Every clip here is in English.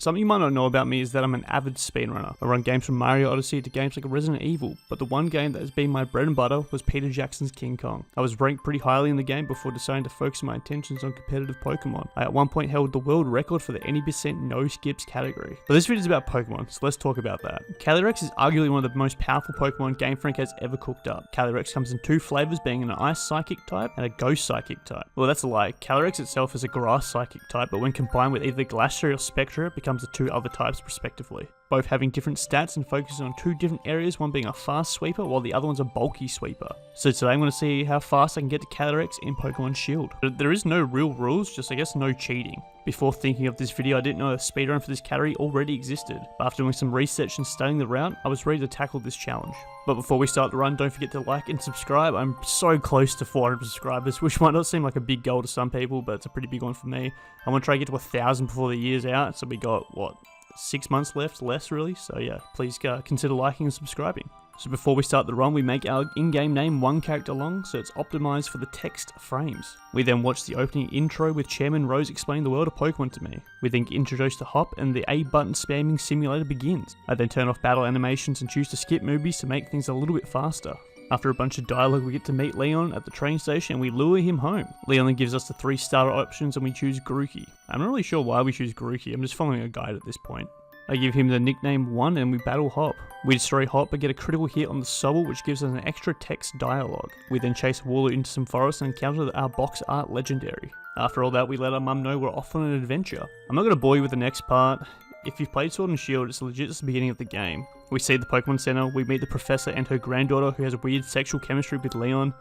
Something you might not know about me is that I'm an avid speedrunner. I run games from Mario Odyssey to games like Resident Evil, but the one game that has been my bread and butter was Peter Jackson's King Kong. I was ranked pretty highly in the game before deciding to focus my attentions on competitive Pokemon. I at one point held the world record for the any percent no skips category. But this video is about Pokemon, so let's talk about that. Calyrex is arguably one of the most powerful Pokemon Game Freak has ever cooked up. Calyrex comes in two flavors, being an Ice Psychic type and a Ghost Psychic type. Well, that's a lie. Calyrex itself is a Grass Psychic type, but when combined with either Glacier or Spectra, it becomes the two other types respectively, both having different stats and focusing on two different areas, one being a fast sweeper while the other one's a bulky sweeper. So today I'm going to see how fast I can get to Calyrex in Pokemon Shield. There is no real rules, just I guess no cheating. Before thinking of this video, I didn't know a speedrun for this category already existed, but after doing some research and studying the route, I was ready to tackle this challenge. But before we start the run, don't forget to like and subscribe. I'm so close to 400 subscribers, which might not seem like a big goal to some people, but it's a pretty big one for me. I want to try to get to 1,000 before the year's out, so we got, what, 6 months left, less really, so yeah, please consider liking and subscribing. So before we start the run, we make our in-game name one character long, so it's optimized for the text frames. We then watch the opening intro with Chairman Rose explaining the world of Pokemon to me. We then get introduced to Hop and the A button spamming simulator begins. I then turn off battle animations and choose to skip movies to make things a little bit faster. After a bunch of dialogue, we get to meet Leon at the train station and we lure him home. Leon then gives us the 3 starter options and we choose Grookey. I'm not really sure why we choose Grookey, I'm just following a guide at this point. I give him the nickname 1 and we battle Hop. We destroy Hop but get a critical hit on the Sobble, which gives us an extra text dialogue. We then chase Wooloo into some forest and encounter our box art legendary. After all that, we let our mum know we're off on an adventure. I'm not going to bore you with the next part. If you've played Sword and Shield, it's legit just the beginning of the game. We see the Pokemon Center, we meet the professor and her granddaughter who has weird sexual chemistry with Leon.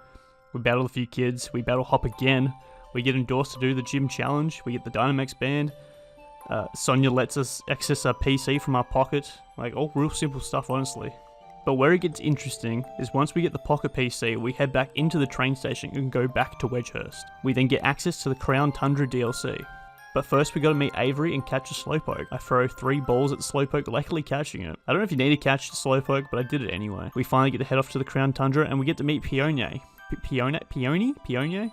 We battle a few kids, we battle Hop again. We get endorsed to do the gym challenge, we get the Dynamax band. Sonia lets us access our PC from our pocket, like all real simple stuff honestly. But where it gets interesting is once we get the pocket PC, we head back into the train station and go back to Wedgehurst. We then get access to the Crown Tundra DLC. But first we gotta meet Avery and catch a Slowpoke. I throw 3 balls at Slowpoke, luckily catching it. I don't know if you need to catch the Slowpoke, but I did it anyway. We finally get to head off to the Crown Tundra and we get to meet Peony? Peony?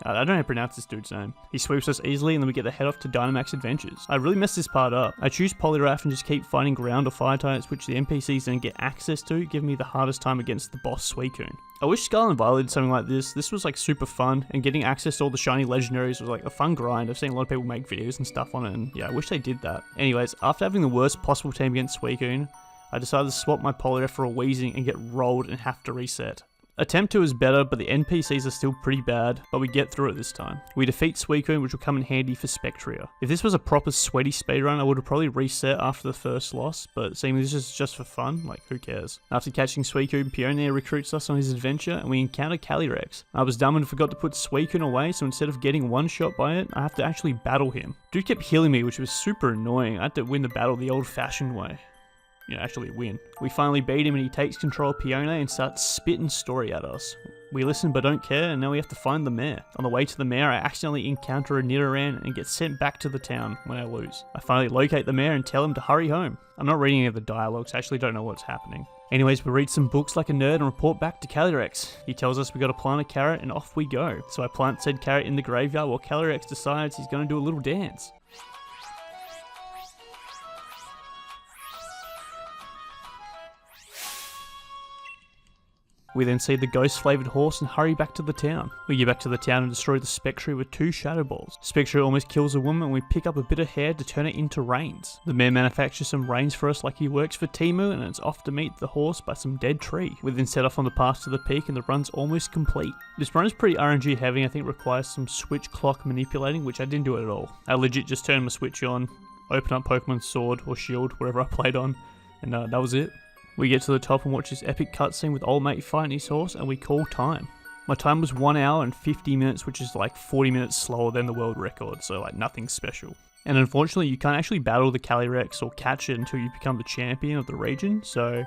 I don't know how to pronounce this dude's name. He sweeps us easily and then we get to head off to Dynamax Adventures. I really messed this part up. I choose Poliwrath and just keep fighting ground or fire types, which the NPCs then get access to, giving me the hardest time against the boss Suicune. I wish Scarlet and Violet did something like this. This was like super fun, and getting access to all the shiny legendaries was like a fun grind. I've seen a lot of people make videos and stuff on it, and yeah, I wish they did that. Anyways, after having the worst possible team against Suicune, I decided to swap my Poliwrath for a Weezing and get rolled and have to reset. Attempt 2 is better, but the NPCs are still pretty bad, but we get through it this time. We defeat Suicune, which will come in handy for Spectria. If this was a proper sweaty speedrun, I would have probably reset after the first loss, but seeing this is just for fun, like who cares. After catching Suicune, Peony recruits us on his adventure, and we encounter Calyrex. I was dumb and forgot to put Suicune away, so instead of getting one shot by it, I have to actually battle him. Dude kept healing me, which was super annoying. I had to win the battle the old-fashioned way. You know, actually win. We finally beat him and he takes control of Peony and starts spitting story at us. We listen but don't care, and now we have to find the mayor. On the way to the mayor, I accidentally encounter a Nidoran and get sent back to the town when I lose. I finally locate the mayor and tell him to hurry home. I'm not reading any of the dialogues, I actually don't know what's happening. Anyways, we read some books like a nerd and report back to Calyrex. He tells us we gotta plant a carrot and off we go. So I plant said carrot in the graveyard while Calyrex decides he's gonna do a little dance. We then see the ghost-flavoured horse and hurry back to the town. We get back to the town and destroy the Spectria with 2 Shadow Balls. Spectria almost kills a woman and we pick up a bit of hair to turn it into reins. The mayor manufactures some reins for us like he works for Temu, and it's off to meet the horse by some dead tree. We then set off on the path to the peak and the run's almost complete. This run is pretty RNG heavy, I think requires some switch clock manipulating, which I didn't do it at all. I legit just turned my switch on, open up Pokemon Sword or Shield, wherever I played on, and that was it. We get to the top and watch this epic cutscene with old mate fighting his horse and we call time. My time was 1 hour and 50 minutes, which is like 40 minutes slower than the world record, so like nothing special. And unfortunately you can't actually battle the Calyrex or catch it until you become the champion of the region,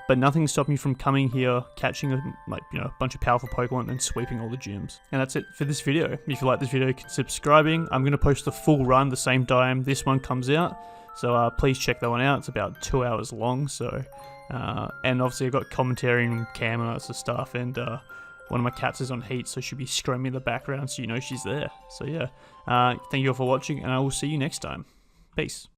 but nothing's stopping you from coming here, catching a bunch of powerful Pokemon and then sweeping all the gyms. And that's it for this video. If you like this video, consider subscribing. I'm going to post the full run the same time this one comes out, so please check that one out. It's about 2 hours long, so... and obviously I've got commentary and cam and all that sort of stuff, and one of my cats is on heat, so she'll be screaming in the background so you know she's there. So yeah, thank you all for watching, and I will see you next time. Peace.